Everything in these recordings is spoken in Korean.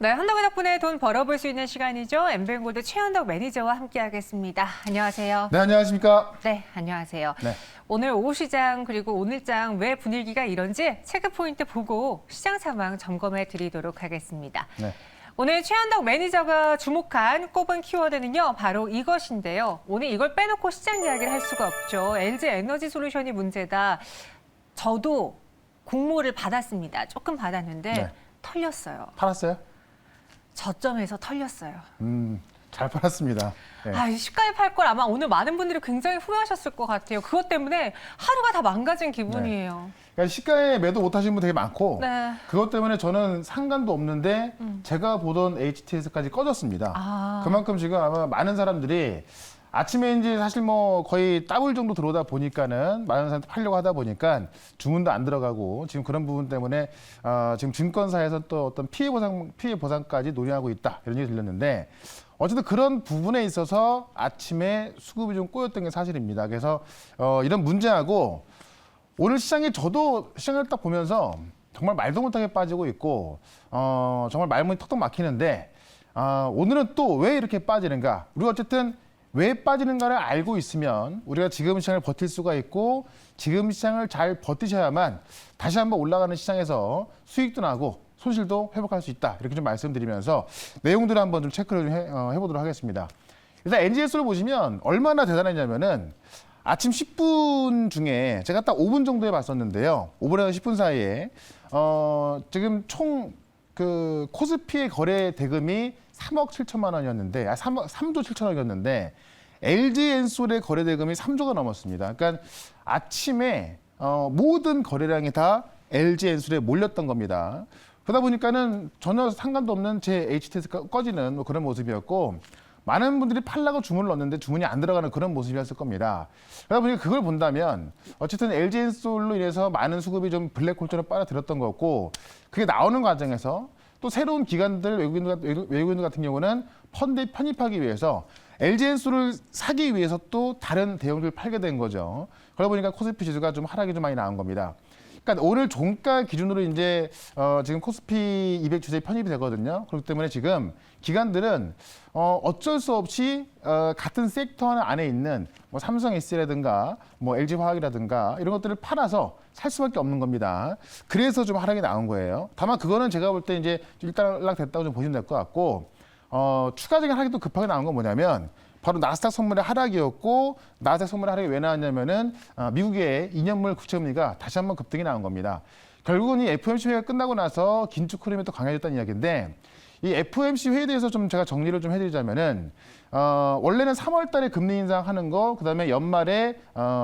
네, 한덕의 덕분에 돈 벌어볼 수 있는 시간이죠. 엠뱅골드 최현덕 매니저와 함께하겠습니다. 안녕하세요. 네, 안녕하십니까? 네, 안녕하세요. 네. 오늘 오후 시장 그리고 오늘장 왜 분위기가 이런지 체크 포인트 보고 시장 상황 점검해 드리도록 하겠습니다. 네. 오늘 최현덕 매니저가 주목한 꼽은 키워드는요, 바로 이것인데요. 오늘 이걸 빼놓고 시장 이야기를 할 수가 없죠. LG 에너지 솔루션이 문제다. 저도 공모를 받았습니다. 조금 받았는데 네. 털렸어요. 팔았어요? 저점에서 털렸어요. 잘 팔았습니다. 네. 아, 시가에 팔 걸 아마 오늘 많은 분들이 굉장히 후회하셨을 것 같아요. 그것 때문에 하루가 다 망가진 기분이에요. 그러니까 시가에 매도 못 하신 분 되게 많고, 네. 그것 때문에 저는 상관도 없는데, 제가 보던 HTS까지 꺼졌습니다. 아. 그만큼 지금 아마 많은 사람들이 아침에 이제 사실 뭐 거의 더블 정도 들어오다 보니까는 많은 사람들 팔려고 하다 보니까 주문도 안 들어가고 지금 그런 부분 때문에 지금 증권사에서 또 어떤 피해 보상까지 논의하고 있다 이런 얘기 들렸는데 어쨌든 그런 부분에 있어서 아침에 수급이 좀 꼬였던 게 사실입니다. 그래서 이런 문제하고 오늘 시장에 저도 시장을 딱 보면서 정말 말도 못하게 빠지고 있고 정말 말문이 턱턱 막히는데 오늘은 또 왜 이렇게 빠지는가? 우리가 어쨌든 왜 빠지는가를 알고 있으면 우리가 지금 시장을 버틸 수가 있고 지금 시장을 잘 버티셔야만 다시 한번 올라가는 시장에서 수익도 나고 손실도 회복할 수 있다. 이렇게 좀 말씀드리면서 내용들을 한번 좀 체크를 좀 해보도록 하겠습니다. 일단 NGS를 보시면 얼마나 대단했냐면은 아침 10분 중에 제가 딱 5분 정도에 봤었는데요. 5분에서 10분 사이에 지금 총 그 코스피의 거래 대금이 3억 7천만 원이었는데, 3조 7천 원이었는데, LG엔솔의 거래 대금이 3조가 넘었습니다. 그러니까 아침에 모든 거래량이 다 LG엔솔에 몰렸던 겁니다. 그러다 보니까는 전혀 상관도 없는 제 HTS가 꺼지는 뭐 그런 모습이었고, 많은 분들이 팔라고 주문을 넣었는데 주문이 안 들어가는 그런 모습이었을 겁니다. 그러다 보니까 그걸 본다면 어쨌든 LG엔솔로 인해서 많은 수급이 좀 블랙홀처럼 빨아들였던 거고 그게 나오는 과정에서 또 새로운 기관들, 외국인들 같은 경우는 펀드에 편입하기 위해서 LG엔솔을 사기 위해서 또 다른 대형주를 팔게 된 거죠. 그러다 보니까 코스피 지수가 좀 하락이 좀 많이 나온 겁니다. 그러니까 오늘 종가 기준으로 이제 지금 코스피 200 주세에 편입이 되거든요. 그렇기 때문에 지금 기관들은 어쩔 수 없이 같은 섹터 안에 있는 뭐 삼성 SDI라든가 뭐 LG 화학이라든가 이런 것들을 팔아서 살 수밖에 없는 겁니다. 그래서 좀 하락이 나온 거예요. 다만 그거는 제가 볼 때 이제 일단락 됐다고 좀 보시면 될 것 같고 추가적인 하락이 또 급하게 나온 건 뭐냐면 바로 나스닥 선물의 하락이었고 나스닥 선물의 하락이 왜 나왔냐면은 미국의 2년물 국채금리가 다시 한번 급등이 나온 겁니다. 결국은 이 FOMC 회의가 끝나고 나서 긴축 흐름이 또 강해졌다는 이야기인데 이 FOMC 회의에 대해서 좀 제가 정리를 좀 해드리자면은 원래는 3월달에 금리 인상하는 거 그다음에 연말에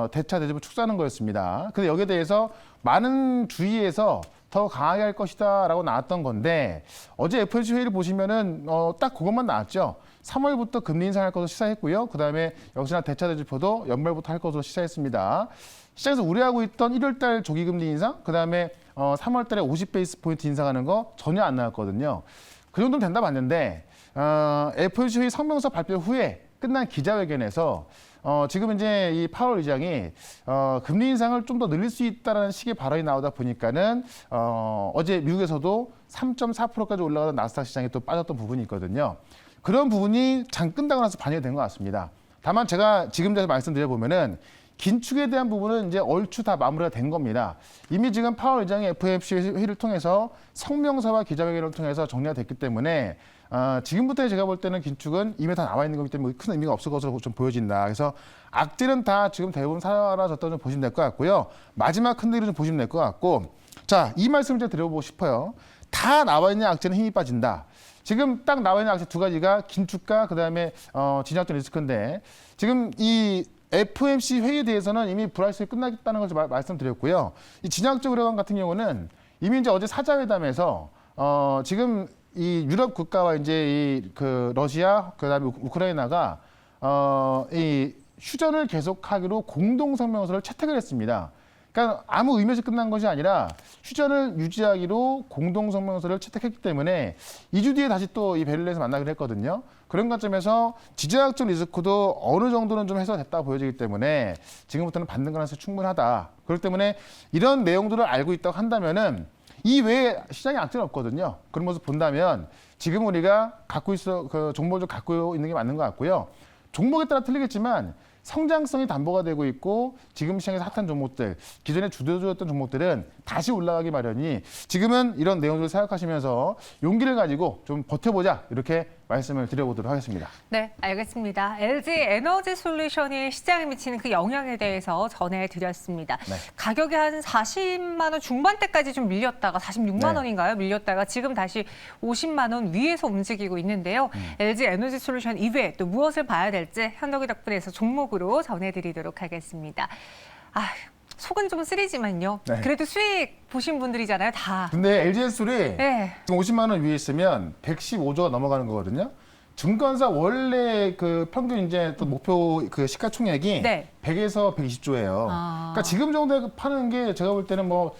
대차 대조부 축소하는 거였습니다. 근데 여기에 대해서 많은 주의에서 더 강하게 할 것이다라고 나왔던 건데 어제 FOMC 회의를 보시면은 딱 그것만 나왔죠. 3월부터 금리 인상할 것으로 시사했고요. 그다음에 역시나 대차 대조표도 연말부터 할 것으로 시사했습니다. 시장에서 우려하고 있던 1월달 조기금리 인상, 그다음에 3월달에 50베이스 포인트 인상하는 거 전혀 안 나왔거든요. 그 정도는 된다 봤는데 FOMC 회의 성명서 발표 후에 끝난 기자회견에서 지금 이제 이 파월 의장이 금리 인상을 좀 더 늘릴 수 있다는 식의 발언이 나오다 보니까는 어제 미국에서도 3.4%까지 올라가던 나스닥 시장이 또 빠졌던 부분이 있거든요. 그런 부분이 장 끝나고 나서 반영이 된 것 같습니다. 다만 제가 지금 전에 말씀드려보면은 긴축에 대한 부분은 이제 얼추 다 마무리가 된 겁니다. 이미 지금 파월 의장이 FOMC 회의를 통해서 성명서와 기자회견을 통해서 정리가 됐기 때문에 지금부터 제가 볼 때는 긴축은 이미 다 나와 있는 거기 때문에 큰 의미가 없을 것으로 좀 보여진다. 그래서 악재는 다 지금 대부분 사라졌다고 좀 보시면 될 것 같고요. 마지막 큰 대로 좀 보시면 될 것 같고 자, 이 말씀을 제가 드려보고 싶어요. 다 나와 있는 악재는 힘이 빠진다. 지금 딱 나와 있는 악재 두 가지가 긴축과 그다음에 진압적 리스크인데 지금 이 FOMC 회의에 대해서는 이미 불확실성이 끝났다는 것을 말씀드렸고요. 이 진압적 우려감 같은 경우는 이미 이제 어제 사자회담에서 지금 이 유럽 국가와 이제 그 러시아 그다음에 우크라이나가 이 휴전을 계속하기로 공동 성명서를 채택을 했습니다. 그러니까 아무 의미 없이 끝난 것이 아니라 휴전을 유지하기로 공동성명서를 채택했기 때문에 2주 뒤에 다시 또 이 베를린에서 만나기로 했거든요. 그런 관점에서 지정학적 리스크도 어느 정도는 좀 해소가 됐다 보여지기 때문에 지금부터는 받는 가능성이 충분하다. 그렇기 때문에 이런 내용들을 알고 있다고 한다면은 이 외에 시장에 악재는 없거든요. 그런 모습 본다면 지금 우리가 그 종목을 좀 갖고 있는 게 맞는 것 같고요. 종목에 따라 틀리겠지만 성장성이 담보가 되고 있고 지금 시장에서 핫한 종목들, 기존에 주도주였던 종목들은 다시 올라가기 마련이 지금은 이런 내용들을 생각하시면서 용기를 가지고 좀 버텨보자 이렇게 말씀을 드려보도록 하겠습니다. 네, 알겠습니다. LG 에너지 솔루션이 시장에 미치는 그 영향에 대해서 전해드렸습니다. 네. 가격이 한 40만 원 중반대까지 좀 밀렸다가 46만 네. 원인가요? 밀렸다가 지금 다시 50만 원 위에서 움직이고 있는데요. LG 에너지 솔루션 이외에 또 무엇을 봐야 될지 현덕이 덕분에서 종목으로 전해드리도록 하겠습니다. 아, 속은 좀 쓰리지만요. 네. 그래도 수익 보신 분들이잖아요, 다. 근데 LG에너지솔이 네. 지금 50만 원 위에 있으면 115조가 넘어가는 거거든요. 증권사 원래 그 평균 이제 또 목표 그 시가총액이 네. 100에서 120조예요. 아. 그러니까 지금 정도에 파는 게 제가 볼 때는 뭐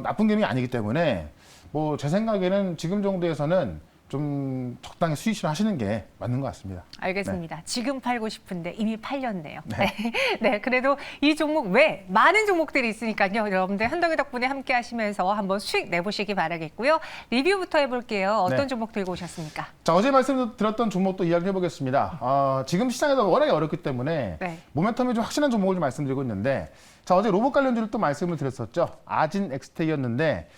나쁜 금액이 아니기 때문에 뭐 제 생각에는 지금 정도에서는 좀 적당히 수익 실현하시는 게 맞는 것 같습니다. 알겠습니다. 지금 팔고 싶은데 이미 팔렸네요. 네. 네. 네, 그래도 이 종목 외 많은 종목들이 있으니까요. 여러분들 현덕이 덕분에 함께 하시면서 한번 수익 내보시기 바라겠고요. 리뷰부터 해볼게요. 어떤 네. 종목 들고 오셨습니까? 자, 어제 말씀드렸던 종목도 이야기해 보겠습니다. 지금 시장에서 워낙에 어렵기 때문에 네. 모멘텀이 좀 확실한 종목을 좀 말씀드리고 있는데, 자, 어제 로봇 관련주를 또 말씀을 드렸었죠. 아진 엑스텍이었는데,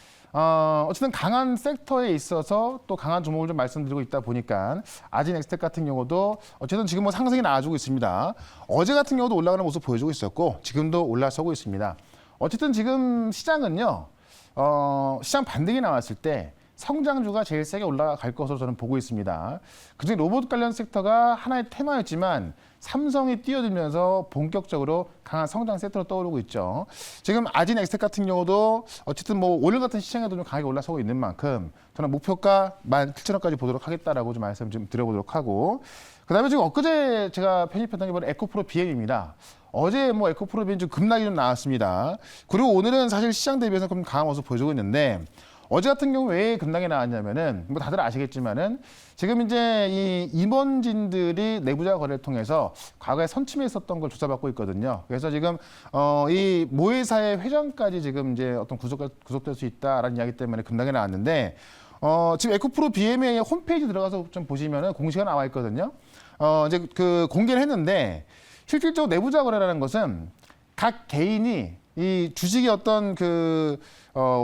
어쨌든 강한 섹터에 있어서 또 강한 종목을 좀 말씀드리고 있다 보니까 아진 엑스텍 같은 경우도 어쨌든 지금 뭐 상승이 나와주고 있습니다. 어제 같은 경우도 올라가는 모습 보여주고 있었고 지금도 올라서고 있습니다. 어쨌든 지금 시장은요, 시장 반등이 나왔을 때 성장주가 제일 세게 올라갈 것으로 저는 보고 있습니다. 그중에 로봇 관련 섹터가 하나의 테마였지만 삼성이 뛰어들면서 본격적으로 강한 성장 섹터로 떠오르고 있죠. 지금 아진 엑스텍 같은 경우도 어쨌든 뭐 오늘 같은 시장에도 좀 강하게 올라서고 있는 만큼 저는 목표가 17,000원까지 보도록 하겠다라고 좀 말씀 좀 드려보도록 하고, 그다음에 지금 엊그제 제가 편입했던 게 바로 에코프로 BM입니다. 어제 뭐 에코프로 BM 좀 급락이 좀 나왔습니다. 그리고 오늘은 사실 시장 대비해서 좀 강한 모습 보여주고 있는데, 어제 같은 경우 왜 급락이 나왔냐면은 뭐 다들 아시겠지만은 지금 이제 이 임원진들이 내부자 거래를 통해서 과거에 선침했었던 걸 조사받고 있거든요. 그래서 지금 이 모회사의 회장까지 지금 이제 어떤 구속될 수 있다라는 이야기 때문에 급락이 나왔는데, 지금 에코프로 BM의 홈페이지 들어가서 좀 보시면은 공시가 나와 있거든요. 이제 그 공개를 했는데 실질적으로 내부자 거래라는 것은 각 개인이 이 주식이 어떤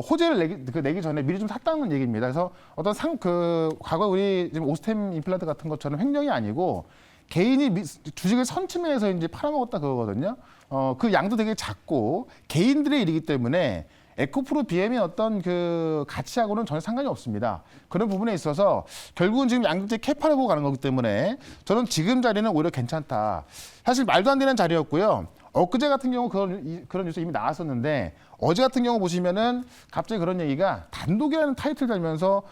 호재를 내기 전에 미리 좀 샀다는 얘기입니다. 그래서 어떤 과거 우리 지금 오스템 임플란트 같은 것처럼 횡령이 아니고 개인이 주식을 선침해서 이제 팔아먹었다 그거거든요. 그 양도 되게 작고 개인들의 일이기 때문에 에코프로 BM의 어떤 그 가치하고는 전혀 상관이 없습니다. 그런 부분에 있어서 결국은 지금 양극재 캐파라고 가는 거기 때문에 저는 지금 자리는 오히려 괜찮다. 사실 말도 안 되는 자리였고요. 엊그제 같은 경우 그런 뉴스 이미 나왔었는데 어제 같은 경우 보시면은 갑자기 그런 얘기가 단독이라는 타이틀 달면서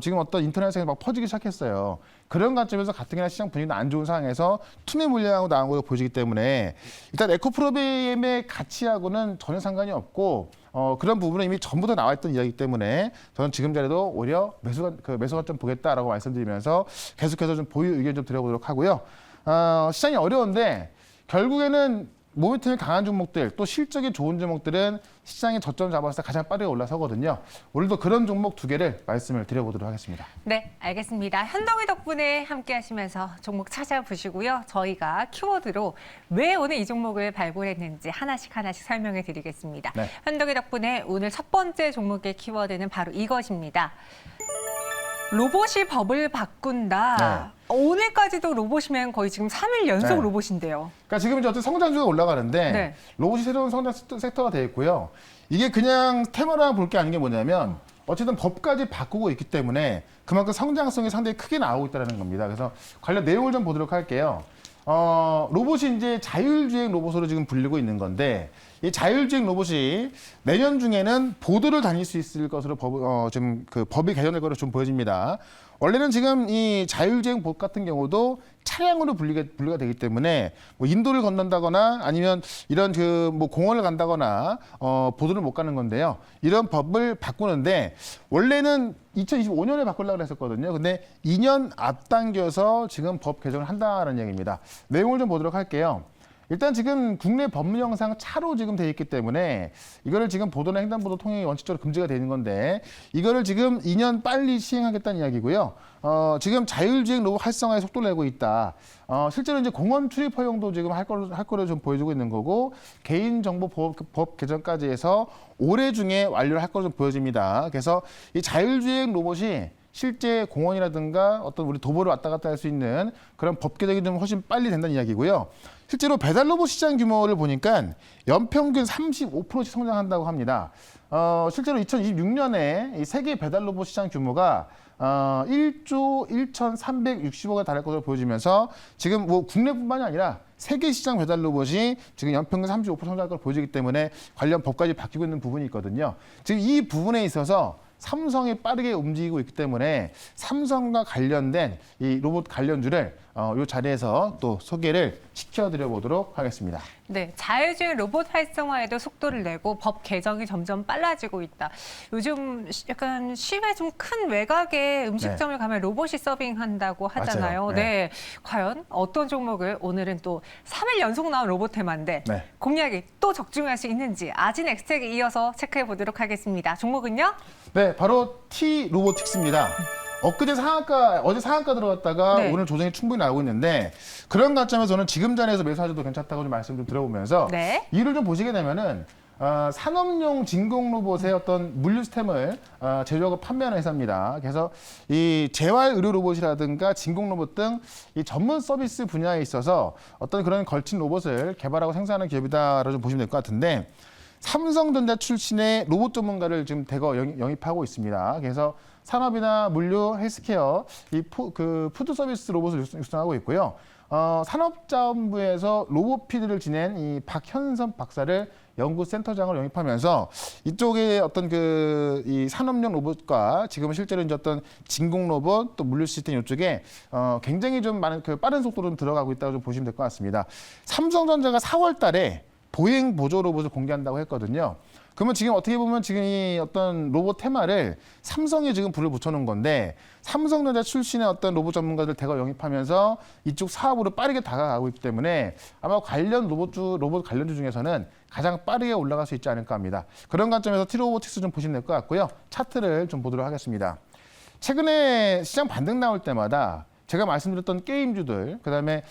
지금 어떤 인터넷에 막 퍼지기 시작했어요. 그런 관점에서 가뜩이나 시장 분위기가 안 좋은 상황에서 투매 물량하고 나온 걸로 보여지기 때문에 일단 에코프로비엠의 가치하고는 전혀 상관이 없고 그런 부분은 이미 전부 다 나와 있던 이야기이기 때문에 저는 지금 자리도 오히려 매수 관점 보겠다라고 말씀드리면서 계속해서 좀 보유 의견 좀 드려보도록 하고요. 시장이 어려운데 결국에는 모멘텀이 강한 종목들, 또 실적이 좋은 종목들은 시장의 저점 잡았을 때 가장 빠르게 올라서거든요. 오늘도 그런 종목 2개를 말씀을 드려보도록 하겠습니다. 네, 알겠습니다. 현덕이 덕분에 함께 하시면서 종목 찾아보시고요. 저희가 키워드로 왜 오늘 이 종목을 발굴했는지 하나씩 설명해 드리겠습니다. 네. 현덕이 덕분에 오늘 첫 번째 종목의 키워드는 바로 이것입니다. 로봇이 법을 바꾼다. 오늘까지도 로봇이면 거의 지금 3일 연속 네. 로봇인데요. 그러니까 지금 이제 어떤 성장주가 올라가는데 네. 로봇이 새로운 성장 섹터가 되어 있고요. 이게 그냥 테마로 볼 게 아닌 게 뭐냐면 어쨌든 법까지 바꾸고 있기 때문에 그만큼 성장성이 상당히 크게 나오고 있다는 겁니다. 그래서 관련 내용을 좀 보도록 할게요. 로봇이 이제 자율주행 로봇으로 지금 불리고 있는 건데 이 자율주행 로봇이 내년 중에는 보도를 다닐 수 있을 것으로 지금 그 법이 개정될 것으로 좀 보여집니다. 원래는 지금 이 자율주행 봇 같은 경우도 차량으로 분류가 되기 때문에 뭐 인도를 건넌다거나 아니면 이런 뭐 공원을 간다거나 보도를 못 가는 건데요. 이런 법을 바꾸는데 원래는 2025년에 바꾸려고 했었거든요. 근데 2년 앞당겨서 지금 법 개정을 한다는 얘기입니다. 내용을 좀 보도록 할게요. 일단 지금 국내 법령상 차로 지금 돼 있기 때문에 이거를 지금 보도나 횡단보도 통행이 원칙적으로 금지가 되는 건데 이거를 지금 2년 빨리 시행하겠다는 이야기고요. 지금 자율주행 로봇 활성화에 속도를 내고 있다. 실제로 이제 공원 출입 허용도 지금 할 거를 좀 보여주고 있는 거고 개인정보법 개정까지 해서 올해 중에 완료를 할 거로 좀 보여집니다. 그래서 이 자율주행 로봇이 실제 공원이라든가 어떤 우리 도보를 왔다 갔다 할 수 있는 그런 법 개정이 좀 훨씬 빨리 된다는 이야기고요. 실제로 배달 로봇 시장 규모를 보니까 연평균 35%씩 성장한다고 합니다. 실제로 2026년에 이 세계 배달 로봇 시장 규모가 1조 1,360억에 달할 것으로 보여지면서 지금 뭐 국내뿐만이 아니라 세계 시장 배달 로봇이 지금 연평균 35% 성장할 것으로 보여지기 때문에 관련 법까지 바뀌고 있는 부분이 있거든요. 지금 이 부분에 있어서 삼성이 빠르게 움직이고 있기 때문에 삼성과 관련된 이 로봇 관련주를 이 자리에서 또 소개를 시켜드려 보도록 하겠습니다. 네, 자율주행 로봇 활성화에도 속도를 내고 법 개정이 점점 빨라지고 있다. 요즘 약간 시외 좀 큰 외곽에 음식점을 가면 로봇이 서빙한다고 하잖아요. 맞아요. 네. 과연 어떤 종목을 오늘은 또 3일 연속 나온 로봇 테마인데 네. 공략이 또 적중할 수 있는지 아진엑스텍에 이어서 체크해 보도록 하겠습니다. 종목은요? 네, 바로 T 로보틱스입니다. 어제 상한가 들어갔다가 네. 오늘 조정이 충분히 나오고 있는데 그런 관점에서는 지금 자리에서 매수하셔도 괜찮다고 좀 말씀 좀 들어보면서 네. 이를 좀 보시게 되면은 산업용 진공 로봇의 어떤 물류 시스템을 제조하고 판매하는 회사입니다. 그래서 이 재활 의료 로봇이라든가 진공 로봇 등 이 전문 서비스 분야에 있어서 어떤 그런 걸친 로봇을 개발하고 생산하는 기업이다라고 좀 보시면 될 것 같은데 삼성전자 출신의 로봇 전문가를 지금 대거 영입하고 있습니다. 그래서 산업이나 물류, 헬스케어, 푸드 서비스 로봇을 육성하고 있고요. 산업자원부에서 로봇피드를 지낸 이 박현선 박사를 연구센터장을 영입하면서 이쪽에 어떤 이 산업용 로봇과 지금은 실제로 이제 어떤 진공 로봇 또 물류 시스템 이쪽에 굉장히 좀 많은 빠른 속도로 들어가고 있다고 좀 보시면 될 것 같습니다. 삼성전자가 4월 달에 보행 보조 로봇을 공개한다고 했거든요. 그러면 지금 어떻게 보면 지금 이 어떤 로봇 테마를 삼성이 지금 불을 붙여놓은 건데 삼성전자 출신의 어떤 로봇 전문가들 대거 영입하면서 이쪽 사업으로 빠르게 다가가고 있기 때문에 아마 관련 로봇 관련주 중에서는 가장 빠르게 올라갈 수 있지 않을까 합니다. 그런 관점에서 T로보틱스 좀 보시면 될 것 같고요. 차트를 좀 보도록 하겠습니다. 최근에 시장 반등 나올 때마다 제가 말씀드렸던 게임주들, 그다음에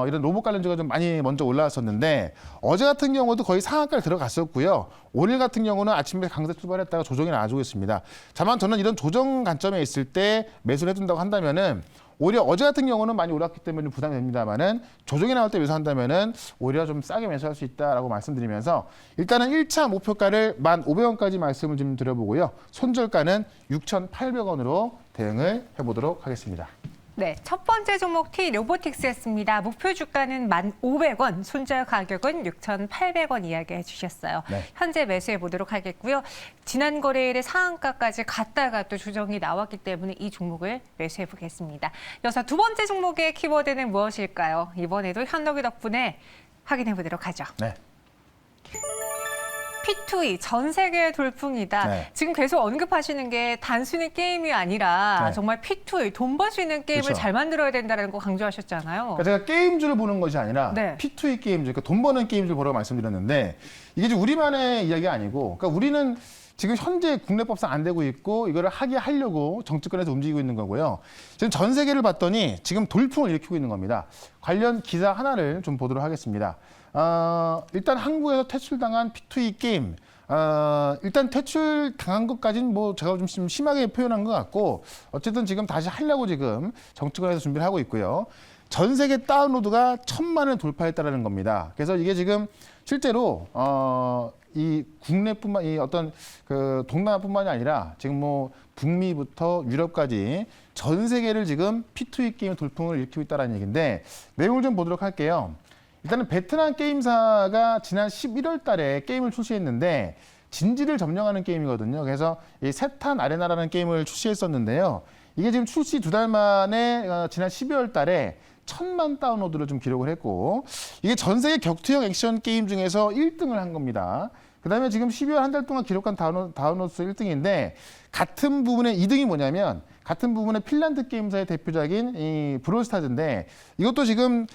이런 로봇 관련주가 좀 많이 먼저 올라왔었는데 어제 같은 경우도 거의 상한가를 들어갔었고요. 오늘 같은 경우는 아침에 강세 출발했다가 조정이 나와주고 있습니다. 다만 저는 이런 조정 관점에 있을 때 매수를 해준다고 한다면은 오히려 어제 같은 경우는 많이 올랐기 때문에 부담이 됩니다만은 조정이 나올 때 매수한다면은 오히려 좀 싸게 매수할 수 있다라고 말씀드리면서 일단은 1차 목표가를 1,500원까지 말씀을 좀 드려보고요. 손절가는 6,800원으로 대응을 해보도록 하겠습니다. 네, 첫 번째 종목 T 로보틱스였습니다. 목표 주가는 1,500원, 손절 가격은 6,800원 이야기해 주셨어요. 네. 현재 매수해 보도록 하겠고요. 지난 거래일에 상한가까지 갔다가 또 조정이 나왔기 때문에 이 종목을 매수해 보겠습니다. 이어서 두 번째 종목의 키워드는 무엇일까요? 이번에도 현덕이 덕분에 확인해 보도록 하죠. 네. P2E 전 세계 돌풍이다. 네. 지금 계속 언급하시는 게 단순히 게임이 아니라 네. 정말 P2E 돈 벌 수 있는 게임을 그렇죠. 잘 만들어야 된다는 거 강조하셨잖아요. 그러니까 제가 게임주를 보는 것이 아니라 네. P2E 게임주, 그러니까 돈 버는 게임주를 보라고 말씀드렸는데 이게 지금 우리만의 이야기가 아니고, 그러니까 우리는 지금 현재 국내법상 안 되고 있고 이거를 하려고 정치권에서 움직이고 있는 거고요. 지금 전 세계를 봤더니 지금 돌풍을 일으키고 있는 겁니다. 관련 기사 하나를 좀 보도록 하겠습니다. 일단 한국에서 퇴출당한 P2E 게임. 일단 퇴출당한 것까지는 뭐 제가 좀 심하게 표현한 것 같고 어쨌든 지금 다시 하려고 지금 정치권에서 준비를 하고 있고요. 전 세계 다운로드가 1,000만을 돌파했다는 겁니다. 그래서 이게 지금 실제로 이 국내뿐만 이 어떤 동남아뿐만이 아니라 지금 뭐 북미부터 유럽까지 전 세계를 지금 P2E 게임 돌풍을 일으키고 있다는 얘기인데 내용을 좀 보도록 할게요. 일단은 베트남 게임사가 지난 11월 달에 게임을 출시했는데 진지를 점령하는 게임이거든요. 그래서 이 세탄 아레나라는 게임을 출시했었는데요. 이게 지금 출시 2달 만에 지난 12월 달에 1,000만 다운로드를 좀 기록을 했고 이게 전 세계 격투형 액션 게임 중에서 1등을 한 겁니다. 그다음에 지금 12월 한 달 동안 기록한 다운로드 수 1등인데 같은 부분의 2등이 뭐냐면 같은 부분에 핀란드 게임사의 대표작인 이 브롤스타즈인데 이것도 지금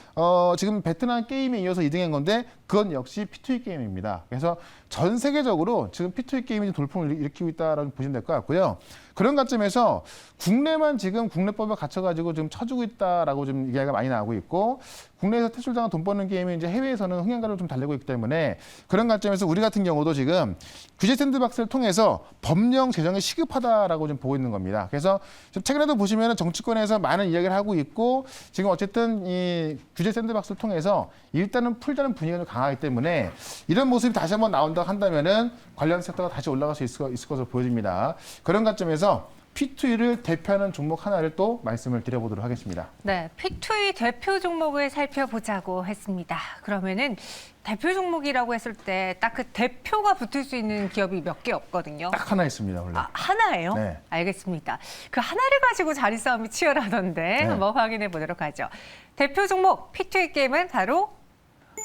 베트남 게임에 이어서 2등한 건데 그건 역시 P2E 게임입니다. 그래서 전 세계적으로 지금 P2E 게임이 돌풍을 일으키고 있다라고 보시면 될 것 같고요. 그런 관점에서 국내만 지금 국내법에 갇혀가지고 지금 쳐주고 있다라고 좀 이야기가 많이 나오고 있고 국내에서 퇴출당한 돈 버는 게임이 이제 해외에서는 흥행가를 좀 달리고 있기 때문에 그런 관점에서 우리 같은 경우도 지금 규제 샌드박스를 통해서 법령 제정이 시급하다라고 좀 보고 있는 겁니다. 그래서 좀 최근에도 보시면 정치권에서 많은 이야기를 하고 있고 지금 어쨌든 이 규제 샌드박스를 통해서 일단은 풀자는 분위기가 좀 강하기 때문에 이런 모습이 다시 한번 나온다 한다면은 관련 섹터가 다시 올라갈 수 있을 것으로 보여집니다. 그런 관점에서 P2E를 대표하는 종목 하나를 또 말씀을 드려보도록 하겠습니다. 네, P2E 대표 종목을 살펴보자고 했습니다. 그러면은 대표 종목이라고 했을 때 딱 그 대표가 붙을 수 있는 기업이 몇 개 없거든요. 딱 하나 있습니다, 원래. 아, 하나예요? 네. 알겠습니다. 그 하나를 가지고 자리 싸움이 치열하던데 네. 한번 확인해 보도록 하죠. 대표 종목 P2E 게임은 바로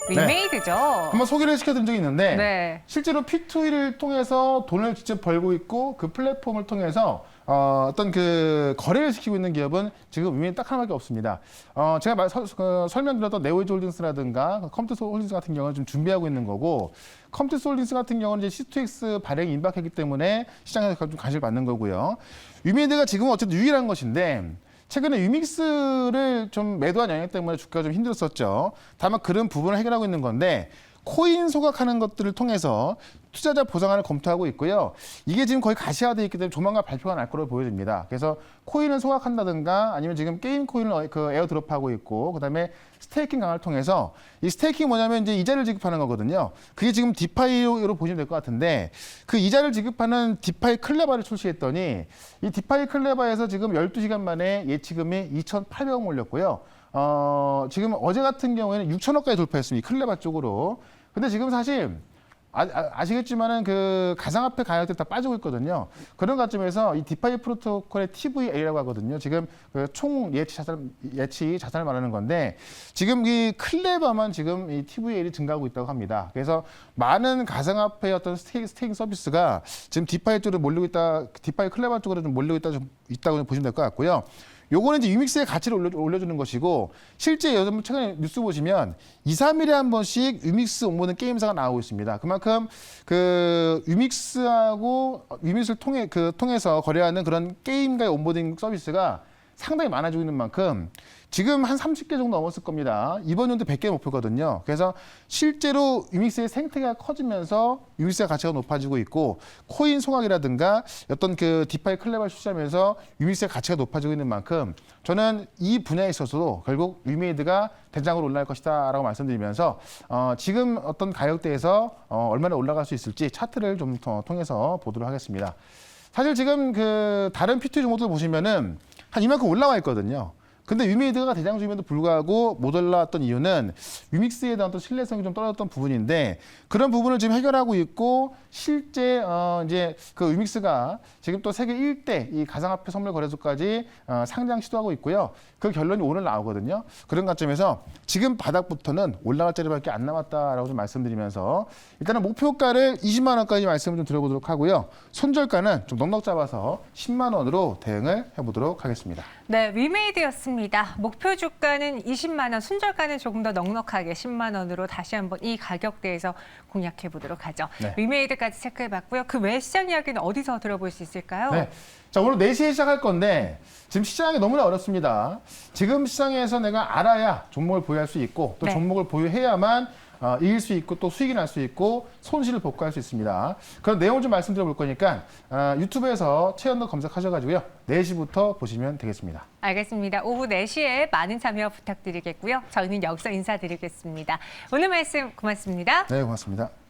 위메이드죠. 한번 소개를 시켜드린 적이 있는데 네. 실제로 P2E를 통해서 돈을 직접 벌고 있고 그 플랫폼을 통해서 어떤 그 거래를 시키고 있는 기업은 지금 위메이드 딱 하나밖에 없습니다. 제가 설명드렸던 네오에이지홀딩스라든가 컴퓨터 홀딩스 같은 경우는 좀 준비하고 있는 거고 컴퓨터 홀딩스 같은 경우는 이제 C2X 발행이 임박했기 때문에 시장에서 좀 관심을 받는 거고요. 위메이드가 지금 어쨌든 유일한 것인데 최근에 유믹스를 좀 매도한 영향 때문에 주가가 좀 힘들었었죠. 다만 그런 부분을 해결하고 있는 건데 코인 소각하는 것들을 통해서 투자자 보상안을 검토하고 있고요. 이게 지금 거의 가시화되어 있기 때문에 조만간 발표가 날 거로 보여집니다. 그래서 코인을 소각한다든가 아니면 지금 게임 코인을 에어드롭하고 있고 그다음에 스테이킹 강화를 통해서 이 스테이킹이 뭐냐면 이제 이자를 지급하는 거거든요. 그게 지금 디파이로 보시면 될 것 같은데 그 이자를 지급하는 디파이 클레바를 출시했더니 이 디파이 클레바에서 지금 12시간 만에 예치금이 2,800억 올렸고요. 지금 어제 같은 경우에는 6천억까지 돌파했습니다. 이 클레바 쪽으로. 근데 지금 사실 아시겠지만은 그 가상화폐 가격들이 다 빠지고 있거든요. 그런 관점에서 이 디파이 프로토콜의 TVA라고 하거든요. 지금 그 총 예치 자산을 말하는 건데 지금 이 클레바만 지금 이 TVA이 증가하고 있다고 합니다. 그래서 많은 가상화폐의 어떤 스테이킹 서비스가 지금 디파이 쪽으로 몰리고 있다, 디파이 클레바 쪽으로 좀 몰리고 있다고 보시면 될 것 같고요. 요거는 이제 유믹스의 가치를 올려주는 것이고 실제 여러분 최근에 뉴스 보시면 2, 3일에 한 번씩 유믹스 옹보는 게임사가 나오고 있습니다. 그만큼 그 유믹스를 통해서 거래하는 그런 게임과의 온보딩 서비스가 상당히 많아지고 있는 만큼 지금 한 30개 정도 넘었을 겁니다. 이번 연도 100개 목표거든요. 그래서 실제로 유믹스의 생태계가 커지면서 유믹스의 가치가 높아지고 있고 코인 소각이라든가 어떤 그 디파이 클레바를 출시하면서 유믹스의 가치가 높아지고 있는 만큼 저는 이 분야에 있어서도 결국 위메이드가 대장으로 올라갈 것이다라고 말씀드리면서 지금 어떤 가격대에서 얼마나 올라갈 수 있을지 차트를 좀 더 통해서 보도록 하겠습니다. 사실 지금 그 다른 P2E 종목들 보시면은 한 이만큼 올라와 있거든요. 근데 위메이드가 대장주임에도 불구하고 못 올라왔던 이유는 위믹스에 대한 어떤 신뢰성이 좀 떨어졌던 부분인데 그런 부분을 지금 해결하고 있고 실제 이제 그 위믹스가 지금 또 세계 1대 이 가상화폐 선물 거래소까지 상장 시도하고 있고요. 그 결론이 오늘 나오거든요. 그런 관점에서 지금 바닥부터는 올라갈 자리밖에 안 남았다라고 좀 말씀드리면서 일단은 목표가를 20만 원까지 말씀을 좀 드려보도록 하고요. 손절가는 좀 넉넉 잡아서 10만 원으로 대응을 해보도록 하겠습니다. 네, 위메이드였습니다. 목표 주가는 20만 원, 순절가는 조금 더 넉넉하게 10만 원으로 다시 한번 이 가격대에서 공략해 보도록 하죠. 네. 위메이드까지 체크해 봤고요. 그 외 시장 이야기는 어디서 들어볼 수 있을까요? 네. 자, 오늘 4시에 시작할 건데 지금 시장이 너무나 어렵습니다. 지금 시장에서 내가 알아야 종목을 보유할 수 있고 또 네. 종목을 보유해야만 이길 수 있고 또 수익이 날 수 있고 손실을 복구할 수 있습니다. 그런 내용을 좀 말씀드려 볼 거니까 유튜브에서 최연도 검색하셔가지고요. 4시부터 보시면 되겠습니다. 알겠습니다. 오후 4시에 많은 참여 부탁드리겠고요. 저희는 여기서 인사드리겠습니다. 오늘 말씀 고맙습니다. 네, 고맙습니다.